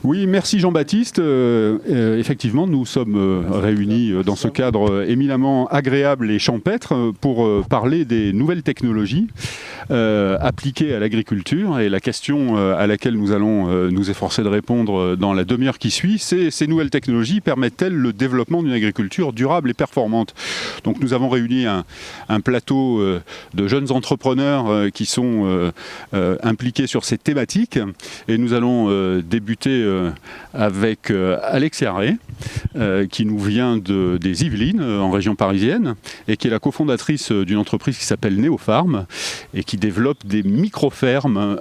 Oui, merci Jean-Baptiste. Effectivement, nous sommes réunis dans ce cadre éminemment agréable et champêtre pour parler des nouvelles technologies appliquées à l'agriculture. Et la question à laquelle nous allons nous efforcer de répondre dans la demi-heure qui suit, c'est: ces nouvelles technologies permettent-elles le développement d'une agriculture durable et performante? Donc nous avons réuni un plateau de jeunes entrepreneurs qui sont impliqués sur ces thématiques. Et nous allons débuter avec Alexia Ray, qui nous vient des Yvelines, en région parisienne, et qui est la cofondatrice d'une entreprise qui s'appelle Neofarm, et qui développe des micro-fermes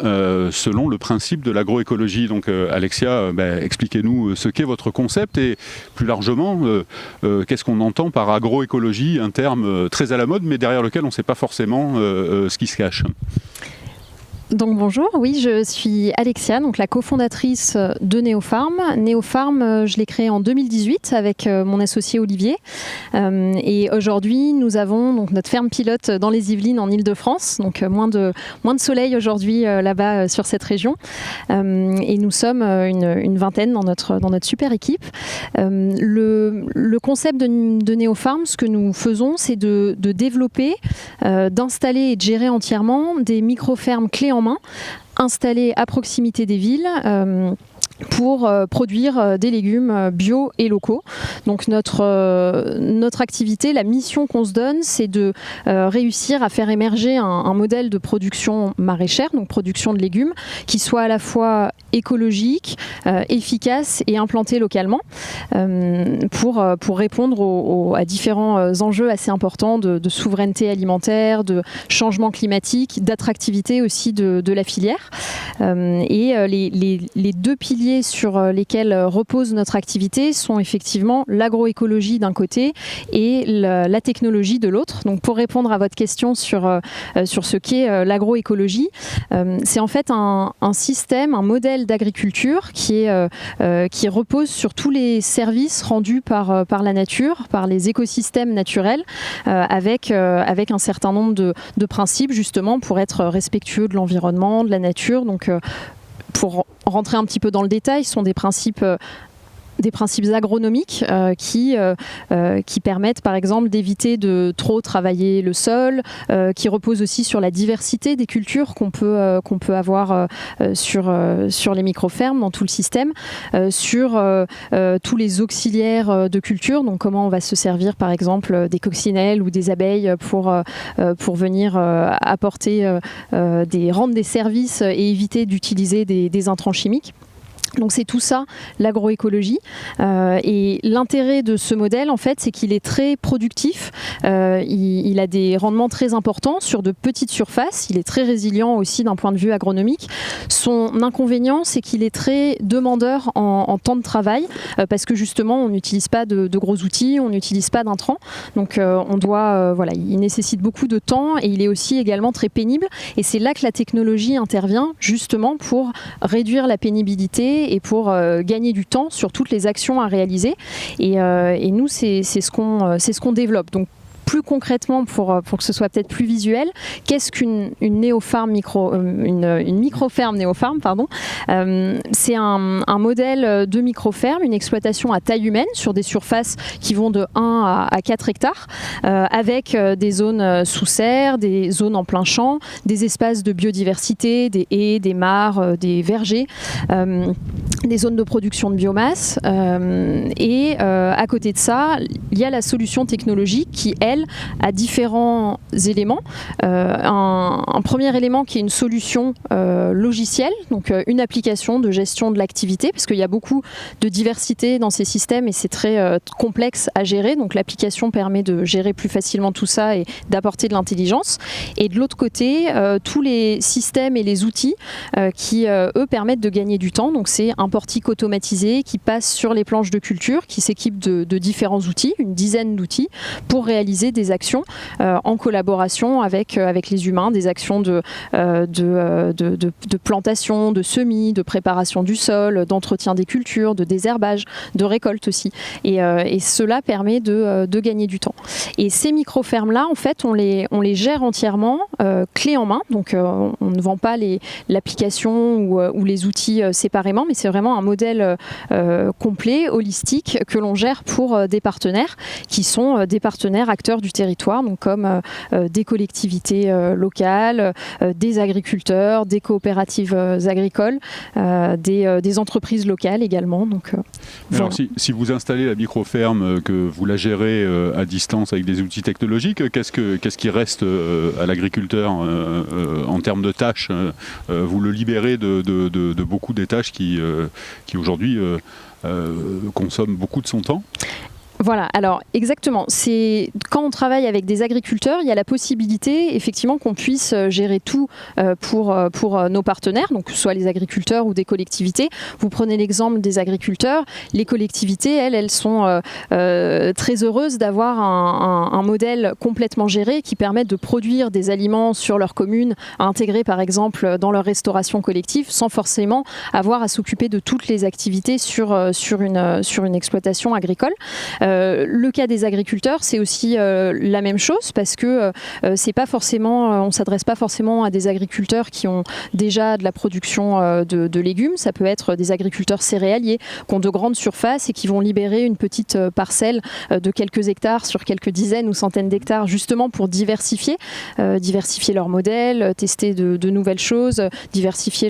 selon le principe de l'agroécologie. Donc Alexia, expliquez-nous ce qu'est votre concept, et plus largement, qu'est-ce qu'on entend par agroécologie, un terme très à la mode, mais derrière lequel on ne sait pas forcément ce qui se cache. Donc bonjour, oui, je suis Alexia, donc la cofondatrice de Neofarm. Neofarm, je l'ai créé en 2018 avec mon associé Olivier. Et aujourd'hui, nous avons donc notre ferme pilote dans les Yvelines en Île-de-France, donc moins de soleil aujourd'hui là-bas sur cette région. Et nous sommes une vingtaine dans notre super équipe. Le concept de Neofarm, ce que nous faisons, c'est de développer, d'installer et de gérer entièrement des micro-fermes clés en main, installées à proximité des villes, pour produire des légumes bio et locaux. Donc notre activité, la mission qu'on se donne, c'est de réussir à faire émerger un modèle de production maraîchère, donc production de légumes, qui soit à la fois écologique, efficace et implanté localement, pour répondre à différents enjeux assez importants de souveraineté alimentaire, de changement climatique, d'attractivité aussi de la filière. Et les deux piliers sur lesquels repose notre activité sont effectivement l'agroécologie d'un côté et la technologie de l'autre. Donc pour répondre à votre question sur ce qu'est l'agroécologie, c'est en fait un système, un modèle d'agriculture qui repose sur tous les services rendus par la nature, par les écosystèmes naturels, avec un certain nombre de principes justement pour être respectueux de l'environnement, de la nature. Donc pour rentrer un petit peu dans le détail, ce sont des principes agronomiques qui permettent par exemple d'éviter de trop travailler le sol, qui reposent aussi sur la diversité des cultures qu'on peut avoir sur les micro-fermes dans tout le système, sur tous les auxiliaires de culture, donc comment on va se servir par exemple des coccinelles ou des abeilles pour venir rendre des services et éviter d'utiliser des intrants chimiques. Donc c'est tout ça, l'agroécologie. Et l'intérêt de ce modèle, en fait, c'est qu'il est très productif. Il a des rendements très importants sur de petites surfaces. Il est très résilient aussi d'un point de vue agronomique. Son inconvénient, c'est qu'il est très demandeur en temps de travail, parce que justement, on n'utilise pas de gros outils, on n'utilise pas d'intrants. Donc il nécessite beaucoup de temps et il est aussi également très pénible. Et c'est là que la technologie intervient, justement pour réduire la pénibilité et pour gagner du temps sur toutes les actions à réaliser. Et nous, c'est ce qu'on développe. Donc, plus concrètement, pour que ce soit peut-être plus visuel, qu'est-ce qu'une néofarm une micro-ferme néofarm, pardon. C'est un modèle de micro-ferme, une exploitation à taille humaine sur des surfaces qui vont de 1 à 4 hectares, avec des zones sous serre, des zones en plein champ, des espaces de biodiversité, des haies, des mares, des vergers, des zones de production de biomasse. Et à côté de ça, il y a la solution technologique qui, elle, a différents éléments. Un premier élément qui est une solution logicielle, donc une application de gestion de l'activité, parce qu'il y a beaucoup de diversité dans ces systèmes et c'est très complexe à gérer. Donc l'application permet de gérer plus facilement tout ça et d'apporter de l'intelligence. Et de l'autre côté, tous les systèmes et les outils qui, eux, permettent de gagner du temps. Donc c'est un portique automatisé qui passe sur les planches de culture, qui s'équipe de différents outils, une dizaine d'outils, pour réaliser des actions en collaboration avec les humains, des actions de plantation, de semis, de préparation du sol, d'entretien des cultures, de désherbage, de récolte aussi. Et cela permet de gagner du temps. Et ces micro-fermes-là, en fait, on les gère entièrement clé en main. Donc on ne vend pas l'application ou les outils séparément, mais c'est vraiment vraiment un modèle complet, holistique, que l'on gère pour des partenaires qui sont des partenaires acteurs du territoire, donc comme des collectivités locales, des agriculteurs, des coopératives agricoles, des entreprises locales également. Donc, alors, si vous installez la microferme, que vous la gérez à distance avec des outils technologiques, qu'est-ce qui reste à l'agriculteur en termes de tâches? Vous le libérez de beaucoup des tâches qui aujourd'hui consomment beaucoup de son temps? Voilà, alors exactement. C'est quand on travaille avec des agriculteurs, il y a la possibilité effectivement qu'on puisse gérer tout pour nos partenaires, donc que ce soit les agriculteurs ou des collectivités. Vous prenez l'exemple des agriculteurs, les collectivités, elles sont très heureuses d'avoir un modèle complètement géré qui permet de produire des aliments sur leur commune, à intégrer par exemple dans leur restauration collective, sans forcément avoir à s'occuper de toutes les activités sur une exploitation agricole. Le cas des agriculteurs, c'est aussi la même chose parce que c'est pas forcément, on s'adresse pas forcément à des agriculteurs qui ont déjà de la production de légumes. Ça peut être des agriculteurs céréaliers qui ont de grandes surfaces et qui vont libérer une petite parcelle de quelques hectares sur quelques dizaines ou centaines d'hectares justement pour diversifier leur modèle, tester de nouvelles choses,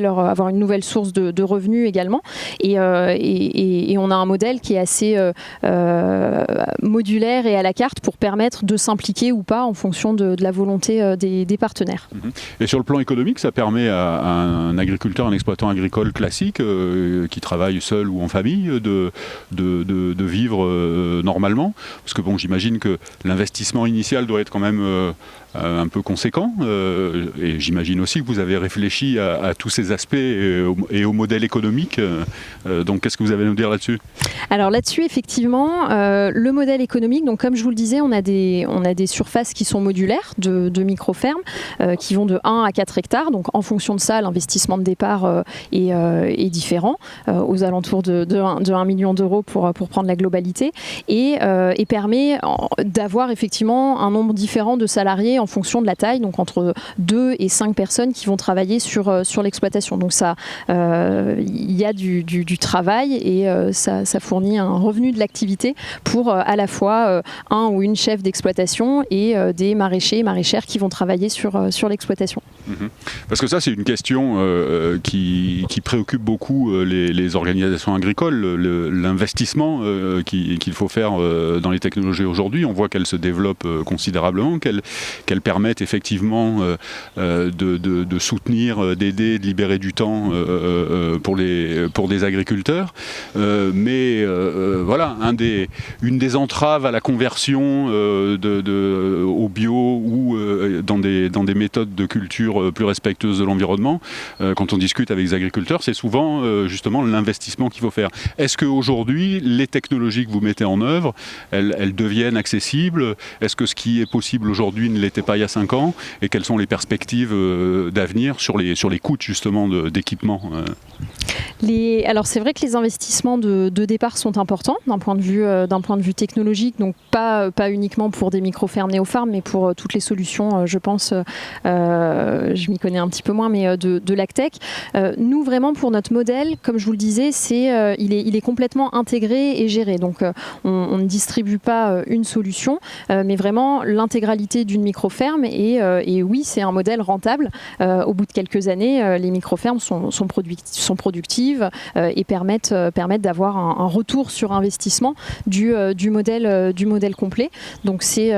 avoir une nouvelle source de revenus également. Et on a un modèle qui est assez modulaire et à la carte pour permettre de s'impliquer ou pas en fonction de la volonté des partenaires. Et sur le plan économique, ça permet à un agriculteur, un exploitant agricole classique qui travaille seul ou en famille de vivre normalement, parce que bon, j'imagine que l'investissement initial doit être quand même un peu conséquent, et j'imagine aussi que vous avez réfléchi à tous ces aspects et au modèle économique. Donc qu'est-ce que vous avez à nous dire là-dessus? Alors là-dessus, effectivement, le modèle économique, donc comme je vous le disais, on a des surfaces qui sont modulaires de micro-fermes qui vont de 1 à 4 hectares. Donc en fonction de ça, l'investissement de départ est différent, aux alentours de 1 million d'euros pour prendre la globalité, et permet d'avoir effectivement un nombre différent de salariés en fonction de la taille, donc entre 2 et 5 personnes qui vont travailler sur l'exploitation. Donc ça, il y a du travail et ça fournit un revenu de l'activité pour à la fois un ou une chef d'exploitation et des maraîchers et maraîchères qui vont travailler sur l'exploitation. Parce que ça, c'est une question qui préoccupe beaucoup les organisations agricoles, l'investissement qu'il faut faire dans les technologies aujourd'hui. On voit qu'elles se développent considérablement, qu'elles permettent effectivement de soutenir, d'aider, de libérer du temps pour des agriculteurs. Mais voilà, une des entraves à la conversion au bio ou dans des méthodes de culture plus respectueuses de l'environnement, quand on discute avec les agriculteurs, c'est souvent justement l'investissement qu'il faut faire. Est-ce qu'aujourd'hui, les technologies que vous mettez en œuvre, elles deviennent accessibles? Est-ce que ce qui est possible aujourd'hui ne l'était pas il y a 5 ans? Et quelles sont les perspectives d'avenir sur les coûts justement d'équipement? Alors c'est vrai que les investissements de départ sont importants d'un point de vue technologique, donc pas uniquement pour des micro-fermes néopharmes, mais pour toutes les solutions, je pense, je m'y connais un petit peu moins, mais de l'agtech. Nous vraiment pour notre modèle, comme je vous le disais, il est complètement intégré et géré. Donc on ne distribue pas une solution, mais vraiment l'intégralité d'une micro-ferme. Et oui, c'est un modèle rentable. Au bout de quelques années, les micro-fermes sont productives et permettent d'avoir un retour sur investissement du modèle complet. Donc c'est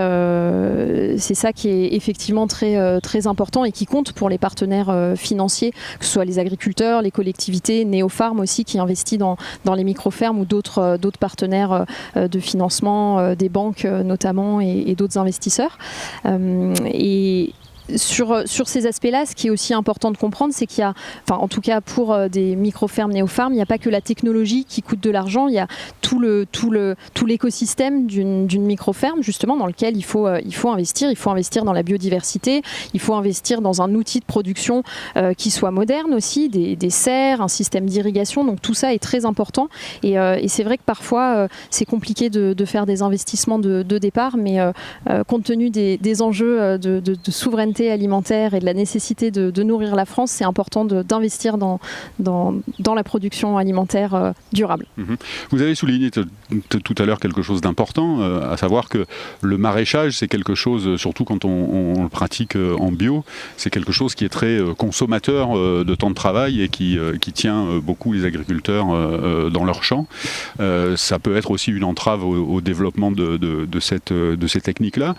ça qui est effectivement très, très important et qui compte pour les partenaires financiers, que ce soit les agriculteurs, les collectivités, Néopharm aussi qui investit dans les micro-fermes ou d'autres partenaires de financement, des banques notamment et d'autres investisseurs. Et sur ces aspects-là, ce qui est aussi important de comprendre, c'est qu'il y a, en tout cas pour des micro-fermes, néopharmes, il n'y a pas que la technologie qui coûte de l'argent, il y a tout l'écosystème d'une micro-ferme, justement, dans lequel il faut investir. Il faut investir dans la biodiversité, il faut investir dans un outil de production qui soit moderne aussi, des serres, un système d'irrigation, donc tout ça est très important. Et c'est vrai que parfois, c'est compliqué de faire des investissements de départ, mais compte tenu des enjeux de souveraineté souveraineté alimentaire et de la nécessité de nourrir la France, c'est important d'investir dans la production alimentaire durable. Vous avez souligné tout à l'heure quelque chose d'important, à savoir que le maraîchage, c'est quelque chose, surtout quand on le pratique en bio, c'est quelque chose qui est très consommateur de temps de travail et qui tient beaucoup les agriculteurs dans leurs champs. Ça peut être aussi une entrave au développement de ces techniques-là.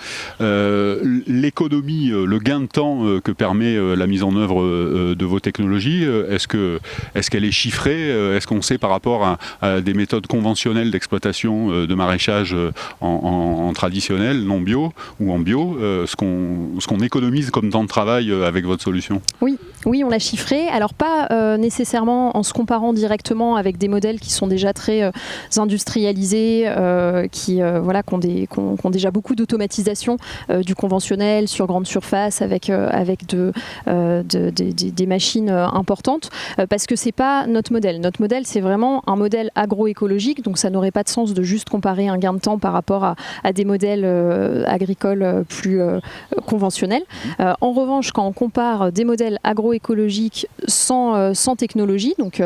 L'économie, le gain de temps que permet la mise en œuvre de vos technologies, est-ce qu'elle est chiffrée? Est-ce qu'on sait par rapport à des méthodes conventionnelles d'exploitation de maraîchage en traditionnel, non bio ou en bio, ce qu'on économise comme temps de travail avec votre solution? Oui, on l'a chiffré. Alors pas nécessairement en se comparant directement avec des modèles qui sont déjà très industrialisés, qui ont déjà beaucoup d'automatisation du conventionnel sur grande surface avec des machines importantes, parce que c'est pas notre modèle. Notre modèle, c'est vraiment un modèle agroécologique, donc ça n'aurait pas de sens de juste comparer un gain de temps par rapport à des modèles agricoles plus conventionnels. En revanche, quand on compare des modèles agroécologiques sans technologie, donc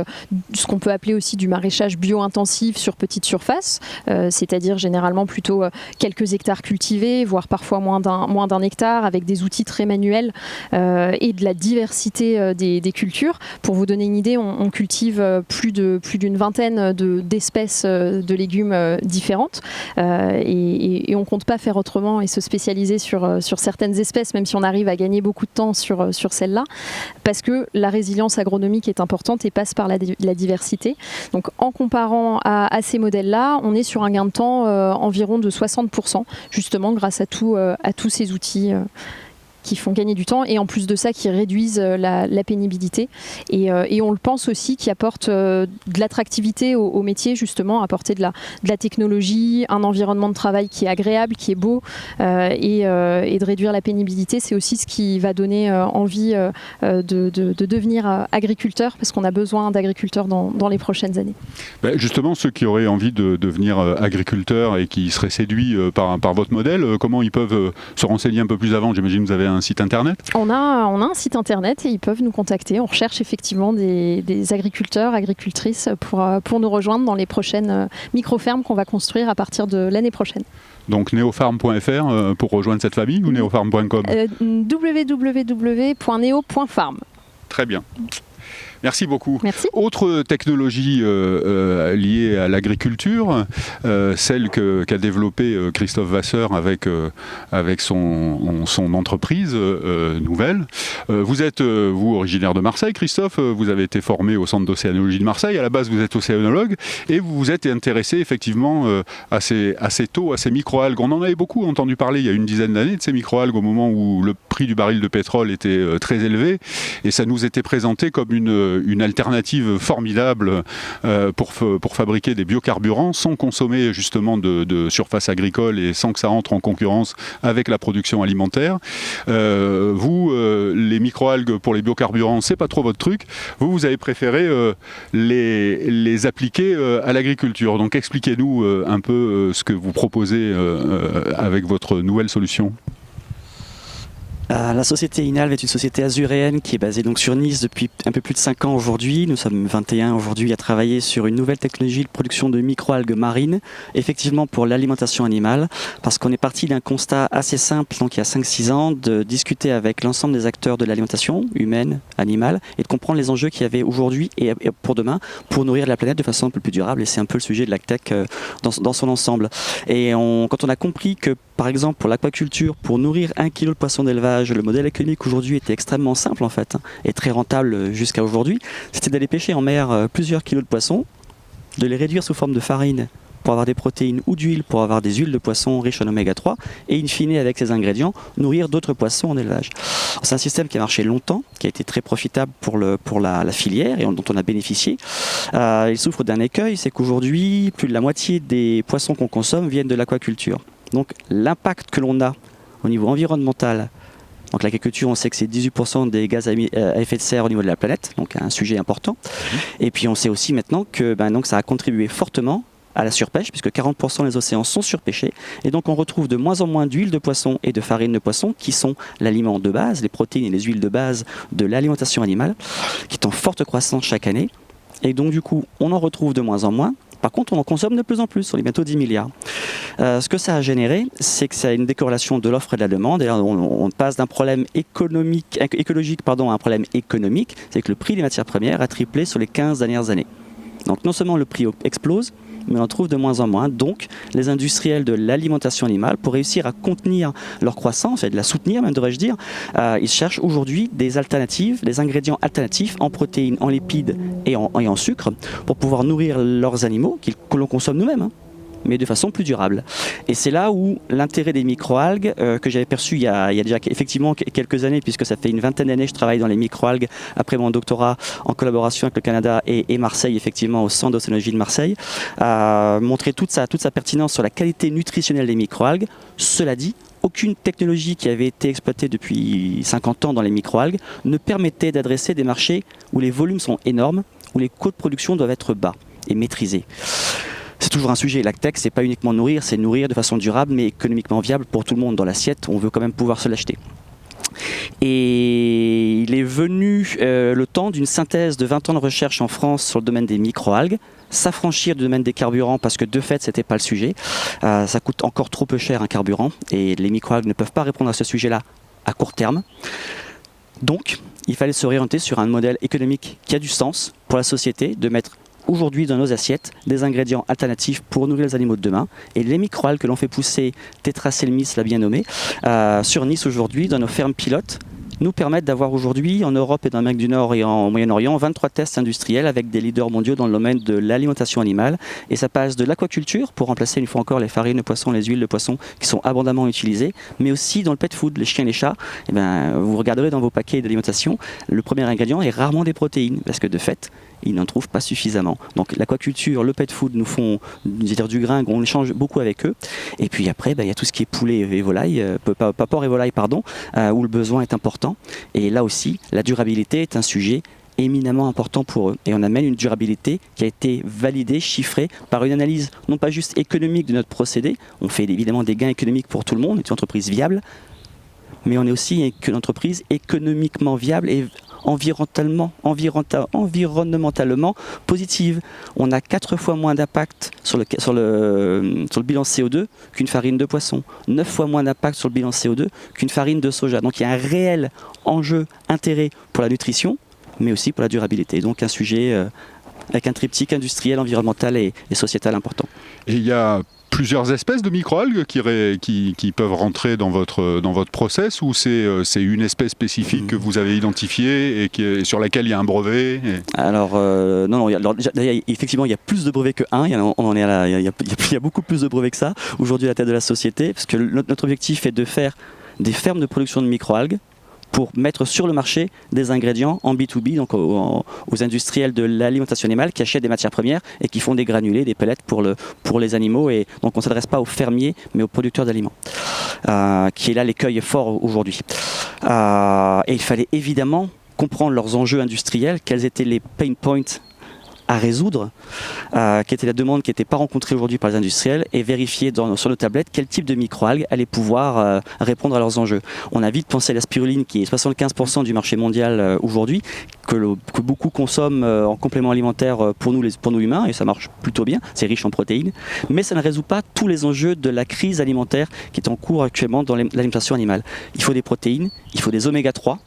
ce qu'on peut appeler aussi du maraîchage bio-intensif sur petite surface, c'est-à-dire généralement plutôt quelques hectares cultivés, voire parfois moins d'un hectare, avec des outils très manuels et de la diversité des cultures. Pour vous donner une idée, on cultive plus d'une vingtaine d'espèces de légumes différentes et on ne compte pas faire autrement et se spécialiser sur certaines espèces, même si on arrive à gagner beaucoup de temps sur celles-là, parce que la résilience agronomique est importante et passe par la diversité. Donc en comparant à ces modèles-là, on est sur un gain de temps environ de 60%, justement grâce à tous ces outils qui font gagner du temps et en plus de ça qui réduisent la pénibilité et on le pense aussi qui apporte de l'attractivité au métier, justement apporter de la technologie, un environnement de travail qui est agréable, qui est beau et de réduire la pénibilité. C'est aussi ce qui va donner envie de devenir agriculteur, parce qu'on a besoin d'agriculteurs dans les prochaines années. Justement, ceux qui auraient envie de devenir agriculteurs et qui seraient séduits par votre modèle, comment ils peuvent se renseigner un peu plus avant? J'imagine que vous avez un site internet? On a un site internet et ils peuvent nous contacter. On recherche effectivement des agriculteurs, agricultrices pour nous rejoindre dans les prochaines micro-fermes qu'on va construire à partir de l'année prochaine. Donc neofarm.fr pour rejoindre cette famille ou neofarm.com? www.neo.farm. Très bien. Merci beaucoup. Merci. Autre technologie liée à l'agriculture, celle qu'a développée Christophe Vasseur avec son entreprise nouvelle. Vous êtes, vous, originaire de Marseille, Christophe. Vous avez été formé au Centre d'océanologie de Marseille. À la base, vous êtes océanologue et vous vous êtes intéressé effectivement à ces taux, à ces microalgues. On en avait beaucoup entendu parler il y a une dizaine d'années de ces microalgues au moment où le prix du baril de pétrole était très élevé et ça nous était présenté comme une alternative formidable pour fabriquer des biocarburants sans consommer justement de surface agricole et sans que ça entre en concurrence avec la production alimentaire. Vous, les microalgues pour les biocarburants, c'est pas trop votre truc. Vous avez préféré les appliquer à l'agriculture. Donc expliquez-nous un peu ce que vous proposez avec votre nouvelle solution. La société Inalv est une société azuréenne qui est basée donc sur Nice depuis un peu plus de 5 ans aujourd'hui. Nous sommes 21 aujourd'hui à travailler sur une nouvelle technologie de production de microalgues marines, effectivement pour l'alimentation animale, parce qu'on est parti d'un constat assez simple, donc il y a 5-6 ans, de discuter avec l'ensemble des acteurs de l'alimentation humaine, animale, et de comprendre les enjeux qu'il y avait aujourd'hui et pour demain, pour nourrir la planète de façon un peu plus durable, et c'est un peu le sujet de l'AgTech dans son ensemble. Et quand on a compris que, par exemple, pour l'aquaculture, pour nourrir 1 kg de poisson d'élevage, le modèle économique aujourd'hui était extrêmement simple en fait, et très rentable jusqu'à aujourd'hui. C'était d'aller pêcher en mer plusieurs kilos de poissons, de les réduire sous forme de farine pour avoir des protéines ou d'huile pour avoir des huiles de poisson riches en oméga 3 et in fine avec ces ingrédients nourrir d'autres poissons en élevage. C'est un système qui a marché longtemps, qui a été très profitable pour la filière et dont on a bénéficié. Il souffre d'un écueil, c'est qu'aujourd'hui plus de la moitié des poissons qu'on consomme viennent de l'aquaculture. Donc l'impact que l'on a au niveau environnemental, donc l'agriculture, on sait que c'est 18% des gaz à effet de serre au niveau de la planète, donc un sujet important. Et puis on sait aussi maintenant que donc ça a contribué fortement à la surpêche, puisque 40% des océans sont surpêchés. Et donc on retrouve de moins en moins d'huile de poisson et de farine de poisson, qui sont l'aliment de base, les protéines et les huiles de base de l'alimentation animale, qui est en forte croissance chaque année. Et donc du coup, on en retrouve de moins en moins. Par contre, on en consomme de plus en plus, on est bientôt 10 milliards. Ce que ça a généré, c'est que ça a une décorrélation de l'offre et de la demande. Et on passe d'un problème écologique à un problème économique, c'est que le prix des matières premières a triplé sur les 15 dernières années. Donc non seulement le prix explose, mais on en trouve de moins en moins. Donc les industriels de l'alimentation animale, pour réussir à contenir leur croissance, et de la soutenir même devrais-je dire, ils cherchent aujourd'hui des alternatives, des ingrédients alternatifs en protéines, en lipides et en sucre, pour pouvoir nourrir leurs animaux, que l'on consomme nous-mêmes, hein, mais de façon plus durable. Et c'est là où l'intérêt des microalgues, que j'avais perçu il y a déjà effectivement quelques années, puisque ça fait une vingtaine d'années que je travaille dans les microalgues après mon doctorat en collaboration avec le Canada et Marseille, effectivement au centre d'océanologie de Marseille, a montré toute sa pertinence sur la qualité nutritionnelle des microalgues. Cela dit, aucune technologie qui avait été exploitée depuis 50 ans dans les microalgues ne permettait d'adresser des marchés où les volumes sont énormes, où les coûts de production doivent être bas et maîtrisés. C'est toujours un sujet. La tech, c'est pas uniquement nourrir, c'est nourrir de façon durable, mais économiquement viable pour tout le monde. Dans l'assiette, on veut quand même pouvoir se l'acheter. Et il est venu le temps d'une synthèse de 20 ans de recherche en France sur le domaine des microalgues, s'affranchir du domaine des carburants parce que de fait c'était pas le sujet. Ça coûte encore trop peu cher un carburant et les microalgues ne peuvent pas répondre à ce sujet-là à court terme. Donc il fallait se réorienter sur un modèle économique qui a du sens pour la société, de mettre aujourd'hui dans nos assiettes des ingrédients alternatifs pour nourrir les animaux de demain. Et les microalgues que l'on fait pousser, Tetraselmis l'a bien nommé, sur Nice aujourd'hui, dans nos fermes pilotes, nous permettent d'avoir aujourd'hui en Europe et dans l'Amérique du Nord et en Moyen-Orient 23 tests industriels avec des leaders mondiaux dans le domaine de l'alimentation animale. Et ça passe de l'aquaculture pour remplacer une fois encore les farines de poisson, les huiles de poisson qui sont abondamment utilisées, mais aussi dans le pet food, les chiens et les chats. Et vous regarderez dans vos paquets d'alimentation, le premier ingrédient est rarement des protéines parce que de fait, ils n'en trouvent pas suffisamment. Donc l'aquaculture, le pet food nous font du grain, on échange beaucoup avec eux. Et puis après, il y a tout ce qui est poulet et volaille, pas porc et volaille, pardon, où le besoin est important. Et là aussi, la durabilité est un sujet éminemment important pour eux. Et on amène une durabilité qui a été validée, chiffrée par une analyse non pas juste économique de notre procédé. On fait évidemment des gains économiques pour tout le monde, on est une entreprise viable, mais on est aussi une entreprise économiquement viable et environnementalement positive. On a 4 fois moins d'impact sur le bilan CO2 qu'une farine de poisson, 9 fois moins d'impact sur le bilan CO2 qu'une farine de soja. Donc il y a un réel intérêt pour la nutrition, mais aussi pour la durabilité. Donc un sujet avec un triptyque industriel, environnemental et sociétal important. Et il y a plusieurs espèces de microalgues qui peuvent rentrer dans votre process, ou c'est une espèce spécifique que vous avez identifiée et sur laquelle il y a un brevet Alors non, effectivement il y a plus de brevets que un, il y a beaucoup plus de brevets que ça aujourd'hui à la tête de la société, parce que notre objectif est de faire des fermes de production de microalgues pour mettre sur le marché des ingrédients en B2B, donc aux industriels de l'alimentation animale qui achètent des matières premières et qui font des granulés, des pellets pour les animaux. Et donc on ne s'adresse pas aux fermiers, mais aux producteurs d'aliments, qui est là l'écueil fort aujourd'hui. Et il fallait évidemment comprendre leurs enjeux industriels, quels étaient les pain points à résoudre, qui était la demande qui n'était pas rencontrée aujourd'hui par les industriels, et vérifier sur nos tablettes quel type de microalgues allait pouvoir répondre à leurs enjeux. On a vite pensé à la spiruline, qui est 75% du marché mondial aujourd'hui, que beaucoup consomment en complément alimentaire pour nous humains, et ça marche plutôt bien, c'est riche en protéines, mais ça ne résout pas tous les enjeux de la crise alimentaire qui est en cours actuellement dans l'alimentation animale. Il faut des protéines, il faut des oméga 3,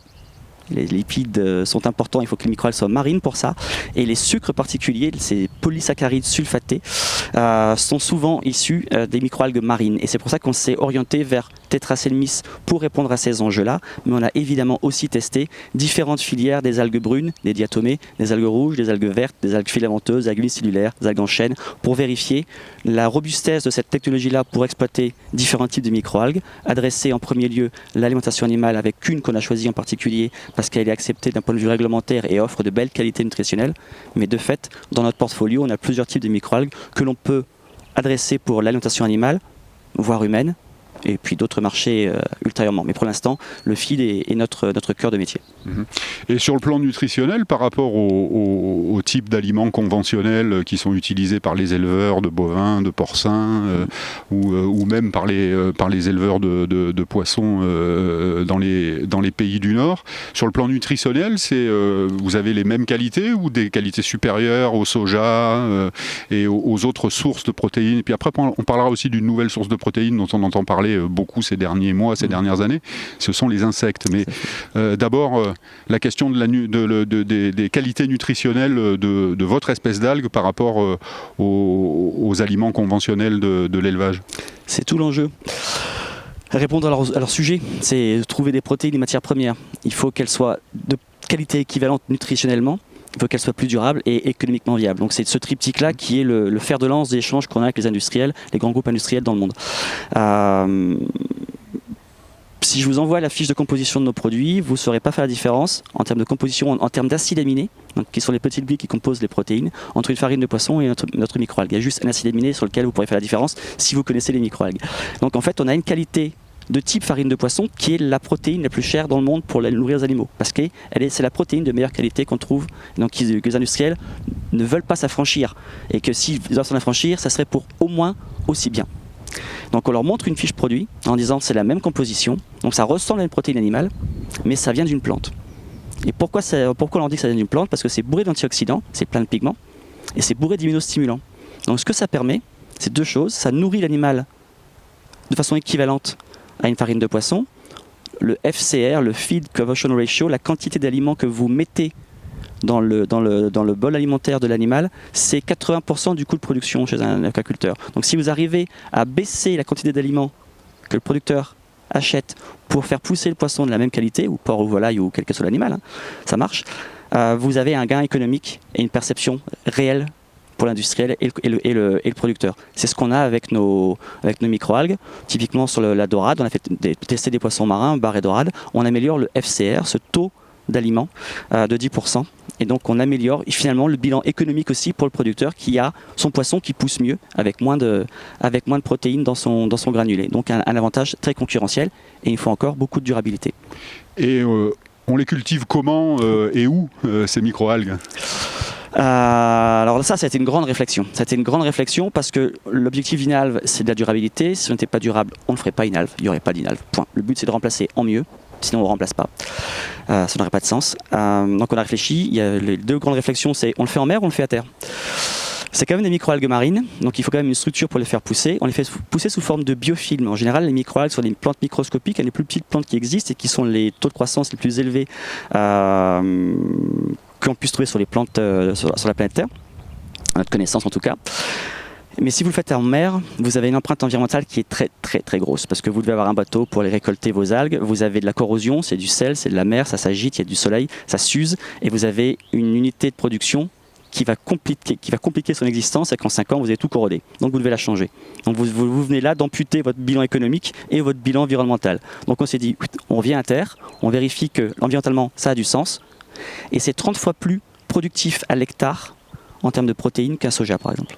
les lipides sont importants, il faut que les microalgues soient marines pour ça. Et les sucres particuliers, ces polysaccharides sulfatés, sont souvent issus des microalgues marines. Et c'est pour ça qu'on s'est orienté vers Tetraselmis pour répondre à ces enjeux-là. Mais on a évidemment aussi testé différentes filières des algues brunes, des diatomées, des algues rouges, des algues vertes, des algues filamenteuses, des algues unicellulaires, des algues en chaîne, pour vérifier la robustesse de cette technologie-là pour exploiter différents types de microalgues, adresser en premier lieu l'alimentation animale avec une qu'on a choisie en particulier parce qu'elle est acceptée d'un point de vue réglementaire et offre de belles qualités nutritionnelles. Mais de fait, dans notre portfolio, on a plusieurs types de microalgues que l'on peut adresser pour l'alimentation animale, voire humaine, et puis d'autres marchés ultérieurement. Mais pour l'instant, le feed est notre cœur de métier. Et sur le plan nutritionnel, par rapport au type d'aliments conventionnels qui sont utilisés par les éleveurs de bovins, de porcins, ou même par les éleveurs de poissons dans les pays du Nord, sur le plan nutritionnel, vous avez les mêmes qualités ou des qualités supérieures au soja et aux autres sources de protéines? Et puis après, on parlera aussi d'une nouvelle source de protéines dont on entend parler beaucoup ces derniers mois, ces dernières années, ce sont les insectes. Mais d'abord, la question des qualités nutritionnelles de votre espèce d'algue par rapport aux aliments conventionnels de l'élevage. C'est tout l'enjeu. Répondre à leur sujet, c'est trouver des protéines, des matières premières. Il faut qu'elles soient de qualité équivalente nutritionnellement. Il faut qu'elle soit plus durable et économiquement viable. Donc c'est ce triptyque-là qui est le fer de lance des échanges qu'on a avec les industriels, les grands groupes industriels dans le monde. Si je vous envoie la fiche de composition de nos produits, vous ne saurez pas faire la différence en termes de composition, en termes d'acides aminés, donc qui sont les petites billes qui composent les protéines, entre une farine de poisson et notre microalgue. Il y a juste un acide aminé sur lequel vous pourrez faire la différence si vous connaissez les microalgues. Donc en fait, on a une qualité de type farine de poisson qui est la protéine la plus chère dans le monde pour nourrir les animaux, parce que c'est la protéine de meilleure qualité qu'on trouve, donc que les industriels ne veulent pas s'affranchir, et que s'ils doivent s'en affranchir, ça serait pour au moins aussi bien. Donc on leur montre une fiche produit en disant c'est la même composition, donc ça ressemble à une protéine animale, mais ça vient d'une plante. Et pourquoi on leur dit que ça vient d'une plante? Parce que c'est bourré d'antioxydants, c'est plein de pigments, et c'est bourré d'immunostimulants. Donc ce que ça permet, c'est deux choses: ça nourrit l'animal de façon équivalente à une farine de poisson. Le FCR, le Feed Conversion Ratio, la quantité d'aliments que vous mettez dans le bol alimentaire de l'animal, c'est 80% du coût de production chez un aquaculteur. Donc si vous arrivez à baisser la quantité d'aliments que le producteur achète pour faire pousser le poisson de la même qualité, ou porc ou volaille ou quel que soit l'animal, ça marche, vous avez un gain économique et une perception réelle pour l'industriel et le producteur. C'est ce qu'on a avec nos microalgues. Typiquement sur la dorade, on a fait tester des poissons marins, bar et dorade, on améliore le FCR, ce taux d'aliments, de 10%. Et donc on améliore finalement le bilan économique aussi pour le producteur qui a son poisson qui pousse mieux avec moins de protéines dans son granulé. Donc un avantage très concurrentiel, et il faut encore beaucoup de durabilité. Et on les cultive comment et où ces microalgues? Alors ça a été une grande réflexion. Ça a été une grande réflexion parce que l'objectif d'Inalve, c'est de la durabilité. Si on n'était pas durable, on ne ferait pas Inalve. Il n'y aurait pas d'Inalve. Point. Le but, c'est de remplacer en mieux. Sinon on ne remplace pas. Ça n'aurait pas de sens. Donc on a réfléchi. Il y a les deux grandes réflexions, c'est on le fait en mer ou on le fait à terre. C'est quand même des microalgues marines, donc il faut quand même une structure pour les faire pousser. On les fait pousser sous forme de biofilm. En général, les microalgues sont des plantes microscopiques, les plus petites plantes qui existent et qui sont les taux de croissance les plus élevés qu'on puisse trouver sur les plantes sur la planète Terre, à notre connaissance en tout cas. Mais si vous le faites en mer, vous avez une empreinte environnementale qui est très très très grosse, parce que vous devez avoir un bateau pour aller récolter vos algues, vous avez de la corrosion, c'est du sel, c'est de la mer, ça s'agite, il y a du soleil, ça s'use, et vous avez une unité de production qui va compliquer son existence, et qu'en 5 ans vous avez tout corrodé. Donc vous devez la changer. Donc vous venez là d'amputer votre bilan économique et votre bilan environnemental. Donc on s'est dit, on revient à terre, on vérifie que environnementalement ça a du sens, et c'est 30 fois plus productif à l'hectare en termes de protéines qu'un soja par exemple.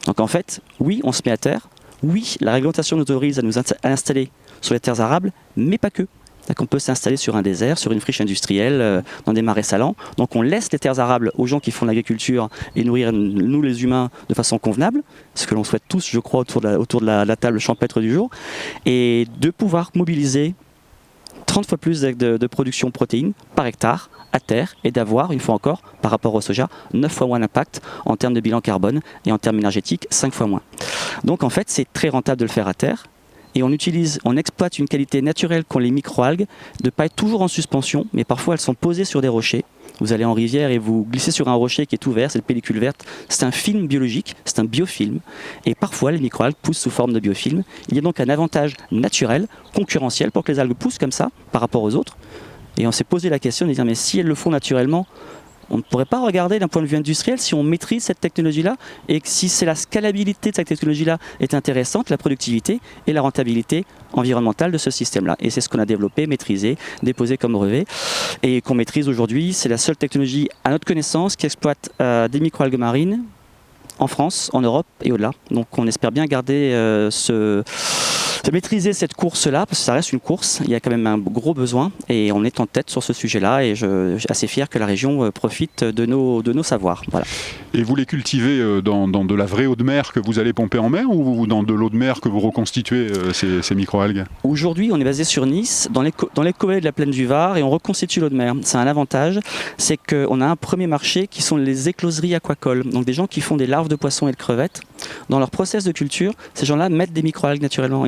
Donc en fait, oui, on se met à terre, oui, la réglementation nous autorise à nous installer sur les terres arables, mais pas que. Donc on peut s'installer sur un désert, sur une friche industrielle, dans des marais salants. Donc on laisse les terres arables aux gens qui font l'agriculture et nourrir nous les humains de façon convenable, ce que l'on souhaite tous, je crois, autour de la table champêtre du jour, et de pouvoir mobiliser 30 fois plus de production de protéines par hectare à terre, et d'avoir, une fois encore, par rapport au soja, 9 fois moins d'impact en termes de bilan carbone, et en termes énergétiques, 5 fois moins. Donc en fait, c'est très rentable de le faire à terre, et on exploite une qualité naturelle qu'ont les microalgues, de ne pas être toujours en suspension, mais parfois elles sont posées sur des rochers. Vous allez en rivière et vous glissez sur un rocher qui est tout vert, c'est une pellicule verte, c'est un film biologique, c'est un biofilm, et parfois les microalgues poussent sous forme de biofilm. Il y a donc un avantage naturel, concurrentiel, pour que les algues poussent comme ça, par rapport aux autres. Et on s'est posé la question de dire, mais si elles le font naturellement, on ne pourrait pas regarder d'un point de vue industriel si on maîtrise cette technologie-là, et que si c'est la scalabilité de cette technologie-là est intéressante, la productivité et la rentabilité environnementale de ce système-là. Et c'est ce qu'on a développé, maîtrisé, déposé comme brevet, et qu'on maîtrise aujourd'hui. C'est la seule technologie à notre connaissance qui exploite des microalgues marines en France, en Europe et au-delà. Donc on espère bien garder de maîtriser cette course-là, parce que ça reste une course, il y a quand même un gros besoin et on est en tête sur ce sujet-là et je suis assez fier que la région profite de nos savoirs. Voilà. Et vous les cultivez dans de la vraie eau de mer que vous allez pomper en mer ou dans de l'eau de mer que vous reconstituez ces microalgues? Aujourd'hui, on est basé sur Nice, dans les collets de la plaine du Var et on reconstitue l'eau de mer. C'est un avantage, c'est qu'on a un premier marché qui sont les écloseries aquacoles, donc des gens qui font des larves de poissons et de crevettes. Dans leur process de culture, ces gens-là mettent des microalgues naturellement.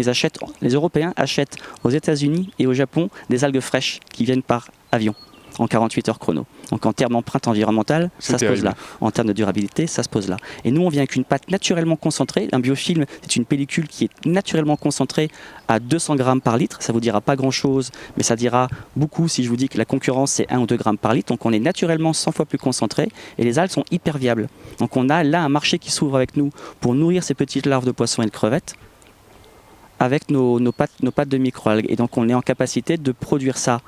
Les Européens achètent aux États-Unis et au Japon des algues fraîches qui viennent par avion en 48 heures chrono. Donc en termes d'empreinte environnementale, ça se pose là. En termes de durabilité, ça se pose là. Et nous, on vient avec une pâte naturellement concentrée. Un biofilm, c'est une pellicule qui est naturellement concentrée à 200 grammes par litre. Ça vous dira pas grand-chose, mais ça dira beaucoup si je vous dis que la concurrence, c'est 1 ou 2 grammes par litre. Donc on est naturellement 100 fois plus concentré et les algues sont hyper viables. Donc on a là un marché qui s'ouvre avec nous pour nourrir ces petites larves de poissons et de crevettes avec nos pâtes de microalgues. Et donc on est en capacité de produire ça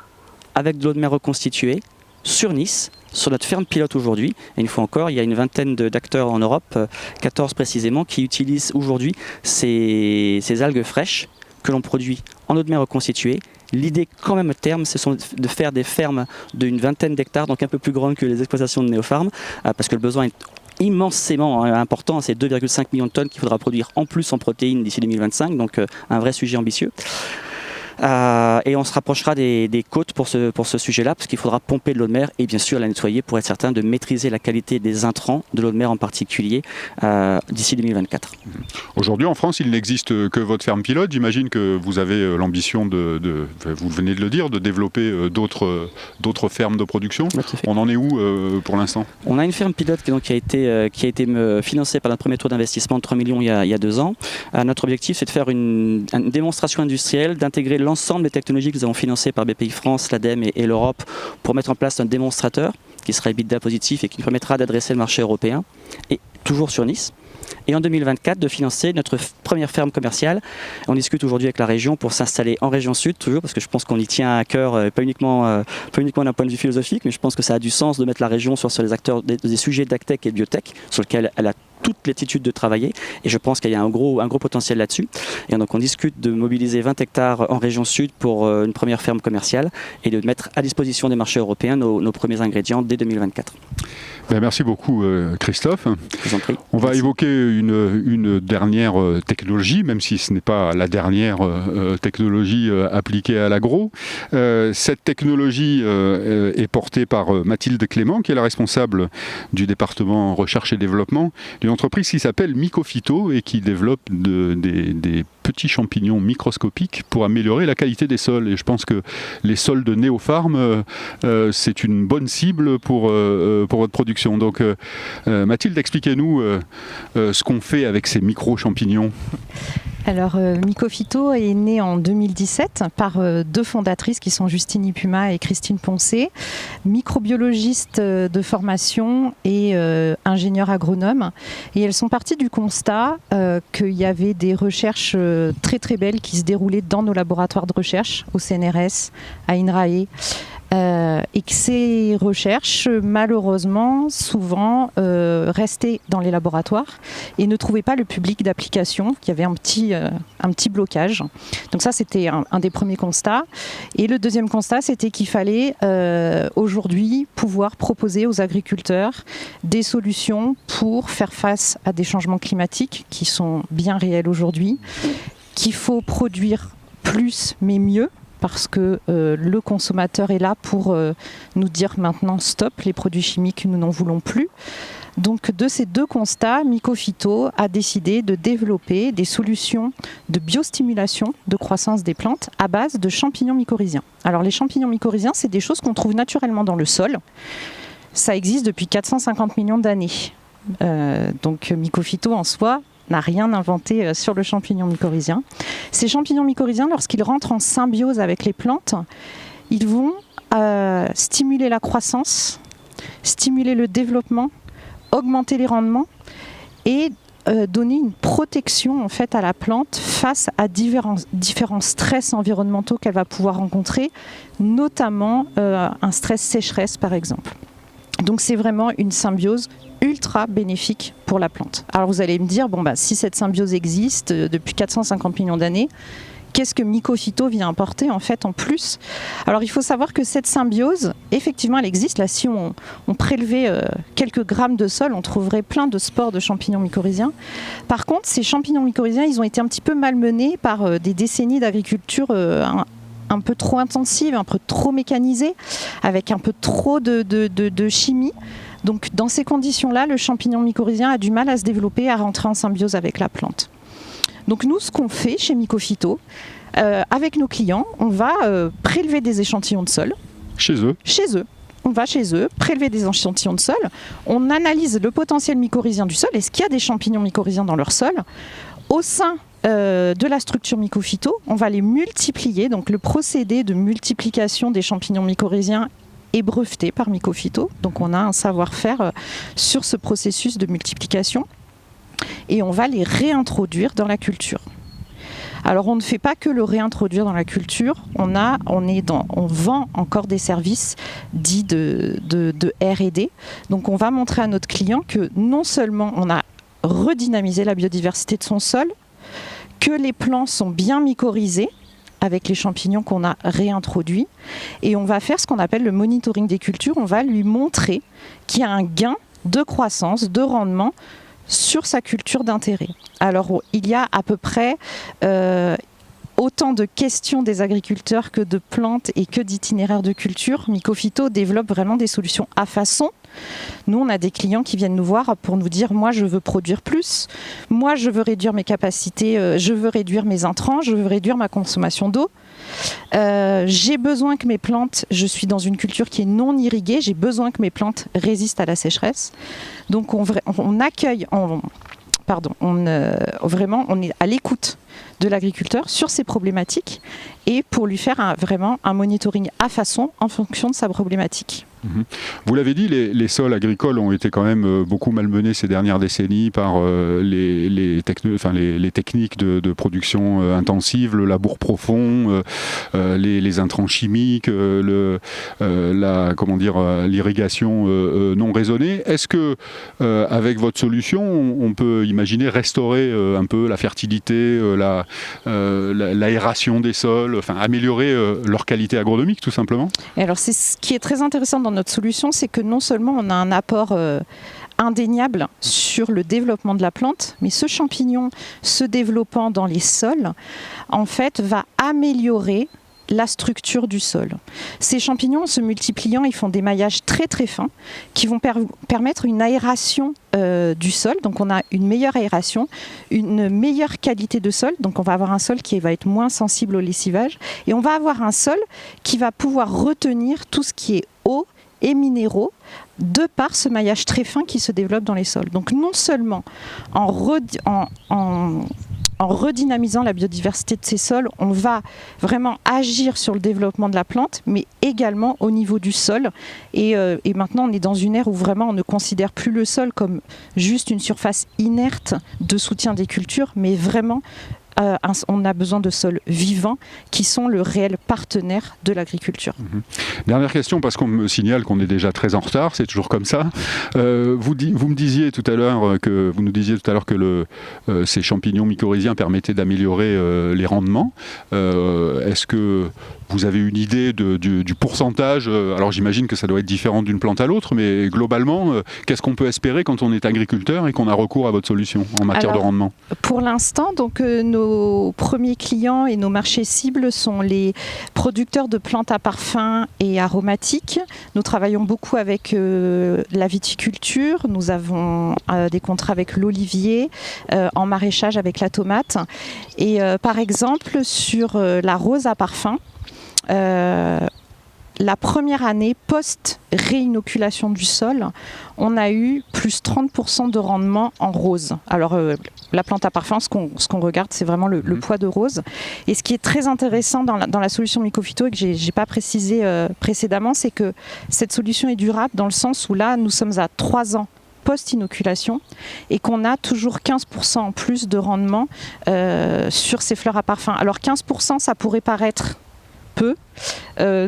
avec de l'eau de mer reconstituée, sur Nice, sur notre ferme pilote aujourd'hui. Et une fois encore, il y a une vingtaine d'acteurs en Europe, 14 précisément, qui utilisent aujourd'hui ces algues fraîches que l'on produit en eau de mer reconstituée. L'idée quand même à terme, ce sont de faire des fermes d'une vingtaine d'hectares, donc un peu plus grandes que les exploitations de Néopharm, parce que le besoin est immensément important, c'est 2,5 millions de tonnes qu'il faudra produire en plus en protéines d'ici 2025, donc un vrai sujet ambitieux. Et on se rapprochera des côtes pour ce sujet-là, parce qu'il faudra pomper de l'eau de mer et bien sûr la nettoyer pour être certain de maîtriser la qualité des intrants, de l'eau de mer en particulier, d'ici 2024. Aujourd'hui en France, il n'existe que votre ferme pilote. J'imagine que vous avez l'ambition vous venez de le dire, de développer d'autres fermes de production. On en est où pour l'instant? On a une ferme pilote qui a été financée par notre premier tour d'investissement de 3 millions il y a 2 ans. Notre objectif, c'est de faire une démonstration industrielle, d'intégrer l'ensemble des technologies que nous avons financées par BPI France, l'ADEME et l'Europe pour mettre en place un démonstrateur qui sera EBITDA positif et qui nous permettra d'adresser le marché européen, et toujours sur Nice. Et en 2024, de financer notre première ferme commerciale. On discute aujourd'hui avec la région pour s'installer en région sud, toujours, parce que je pense qu'on y tient à cœur, pas uniquement d'un point de vue philosophique, mais je pense que ça a du sens de mettre la région sur les acteurs des sujets d'agtech et de biotech, sur lesquels elle a toute l'attitude de travailler, et je pense qu'il y a un gros potentiel là-dessus. Et donc on discute de mobiliser 20 hectares en région sud pour une première ferme commerciale et de mettre à disposition des marchés européens nos premiers ingrédients dès 2024. Merci beaucoup Christophe. Je vous en prie. On va évoquer une dernière technologie, même si ce n'est pas la dernière technologie appliquée à l'agro. Cette technologie est portée par Mathilde Clément, qui est la responsable du département recherche et développement d'une entreprise qui s'appelle Mycophyto et qui développe des petits champignons microscopiques pour améliorer la qualité des sols. Et je pense que les sols de Néopharm, c'est une bonne cible pour votre production. Donc Mathilde, expliquez-nous ce qu'on fait avec ces micro-champignons. Alors, Mycophyto est né en 2017 par 2 fondatrices qui sont Justine Ipuma et Christine Poncé, microbiologistes de formation et ingénieurs agronomes. Et elles sont parties du constat qu'il y avait des recherches très très belles qui se déroulaient dans nos laboratoires de recherche, au CNRS, à INRAE. Et que ces recherches, malheureusement, souvent restaient dans les laboratoires et ne trouvaient pas le public d'application, qu'il y avait un petit blocage. Donc ça, c'était un des premiers constats. Et le deuxième constat, c'était qu'il fallait aujourd'hui pouvoir proposer aux agriculteurs des solutions pour faire face à des changements climatiques qui sont bien réels aujourd'hui, qu'il faut produire plus mais mieux, parce que le consommateur est là pour nous dire maintenant stop, les produits chimiques, nous n'en voulons plus. Donc de ces 2 constats, Mycophyto a décidé de développer des solutions de biostimulation de croissance des plantes à base de champignons mycorhiziens. Alors les champignons mycorhiziens, c'est des choses qu'on trouve naturellement dans le sol. Ça existe depuis 450 millions d'années. Donc Mycophyto en soi n'a rien inventé sur le champignon mycorhizien. Ces champignons mycorhiziens, lorsqu'ils rentrent en symbiose avec les plantes, ils vont stimuler la croissance, stimuler le développement, augmenter les rendements et donner une protection en fait à la plante face à différents stress environnementaux qu'elle va pouvoir rencontrer, notamment un stress sécheresse par exemple. Donc c'est vraiment une symbiose ultra bénéfique pour la plante. Alors vous allez me dire, si cette symbiose existe depuis 450 millions d'années, qu'est-ce que Mycophyto vient apporter en fait en plus? Alors il faut savoir que cette symbiose, effectivement, elle existe. Là, si on prélevait quelques grammes de sol, on trouverait plein de spores de champignons mycorhiziens. Par contre, ces champignons mycorhiziens, ils ont été un petit peu malmenés par des décennies d'agriculture un peu trop intensive, un peu trop mécanisée, avec un peu trop de chimie. Donc dans ces conditions-là, le champignon mycorhizien a du mal à se développer, à rentrer en symbiose avec la plante. Donc nous, ce qu'on fait chez Mycophyto, avec nos clients, on va prélever des échantillons de sol. Chez eux. On va chez eux, prélever des échantillons de sol. On analyse le potentiel mycorhizien du sol. Est-ce qu'il y a des champignons mycorhiziens dans leur sol? Au sein de la structure Mycophyto, on va les multiplier. Donc le procédé de multiplication des champignons mycorhiziens est breveté par Mycophyto. Donc on a un savoir-faire sur ce processus de multiplication. Et on va les réintroduire dans la culture. Alors on ne fait pas que le réintroduire dans la culture, on vend encore des services dits de R&D. Donc on va montrer à notre client que non seulement on a redynamisé la biodiversité de son sol, que les plants sont bien mycorhizés avec les champignons qu'on a réintroduits, et on va faire ce qu'on appelle le monitoring des cultures. On va lui montrer qu'il y a un gain de croissance, de rendement sur sa culture d'intérêt. Alors, il y a à peu près autant de questions des agriculteurs que de plantes et que d'itinéraires de culture. Mycophyto développe vraiment des solutions à façon. Nous, on a des clients qui viennent nous voir pour nous dire « moi, je veux produire plus, moi, je veux réduire mes capacités, je veux réduire mes intrants, je veux réduire ma consommation d'eau. J'ai besoin que mes plantes, je suis dans une culture qui est non irriguée, j'ai besoin que mes plantes résistent à la sécheresse. » Donc on accueille, vraiment on est à l'écoute de l'agriculteur sur ces problématiques et pour lui faire vraiment un monitoring à façon en fonction de sa problématique. Vous l'avez dit, les sols agricoles ont été quand même beaucoup malmenés ces dernières décennies par les techniques de production intensive, le labour profond, les intrants chimiques, l'irrigation non raisonnée. Est-ce que avec votre solution, on peut imaginer restaurer un peu la fertilité, l'aération des sols, enfin améliorer leur qualité agronomique tout simplement? Et alors c'est ce qui est très intéressant dans notre solution, c'est que non seulement on a un apport indéniable sur le développement de la plante, mais ce champignon se développant dans les sols, en fait, va améliorer la structure du sol. Ces champignons, en se multipliant, ils font des maillages très très fins qui vont permettre une aération du sol. Donc on a une meilleure aération, une meilleure qualité de sol. Donc on va avoir un sol qui va être moins sensible au lessivage et on va avoir un sol qui va pouvoir retenir tout ce qui est eau et minéraux de par ce maillage très fin qui se développe dans les sols. Donc non seulement en redynamisant la biodiversité de ces sols, on va vraiment agir sur le développement de la plante, mais également au niveau du sol. Et maintenant, on est dans une ère où vraiment on ne considère plus le sol comme juste une surface inerte de soutien des cultures, mais vraiment on a besoin de sols vivants qui sont le réel partenaire de l'agriculture. Dernière question, parce qu'on me signale qu'on est déjà très en retard, c'est toujours comme ça. Vous nous disiez tout à l'heure que ces champignons mycorhiziens permettaient d'améliorer les rendements. Est-ce que vous avez une idée du pourcentage? Alors j'imagine que ça doit être différent d'une plante à l'autre, mais globalement, qu'est-ce qu'on peut espérer quand on est agriculteur et qu'on a recours à votre solution en matière de rendement? Pour l'instant, donc nos premiers clients et nos marchés cibles sont les producteurs de plantes à parfum et aromatiques. Nous travaillons beaucoup avec la viticulture. Nous avons des contrats avec l'olivier, en maraîchage avec la tomate. Et par exemple, sur la rose à parfum, la première année post-réinoculation du sol, on a eu plus 30% de rendement en rose. Alors la plante à parfum, ce qu'on regarde, c'est vraiment le poids de rose. Et ce qui est très intéressant dans la solution Mycophyto et que j'ai pas précisé précédemment, c'est que cette solution est durable dans le sens où là, nous sommes à 3 ans post-inoculation et qu'on a toujours 15% en plus de rendement sur ces fleurs à parfum. Alors 15%, ça pourrait paraître peu.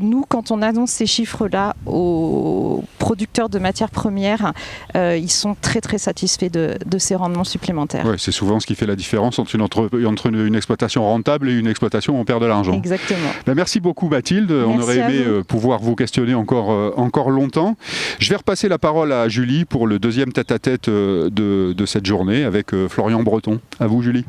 Nous, quand on annonce ces chiffres-là aux producteurs de matières premières, ils sont très très satisfaits de ces rendements supplémentaires. Ouais, c'est souvent ce qui fait la différence entre une exploitation rentable et une exploitation où on perd de l'argent. Exactement. Merci beaucoup Mathilde, on aurait aimé pouvoir vous questionner encore longtemps. Je vais repasser la parole à Julie pour le deuxième tête-à-tête de cette journée avec Florian Breton. À vous Julie.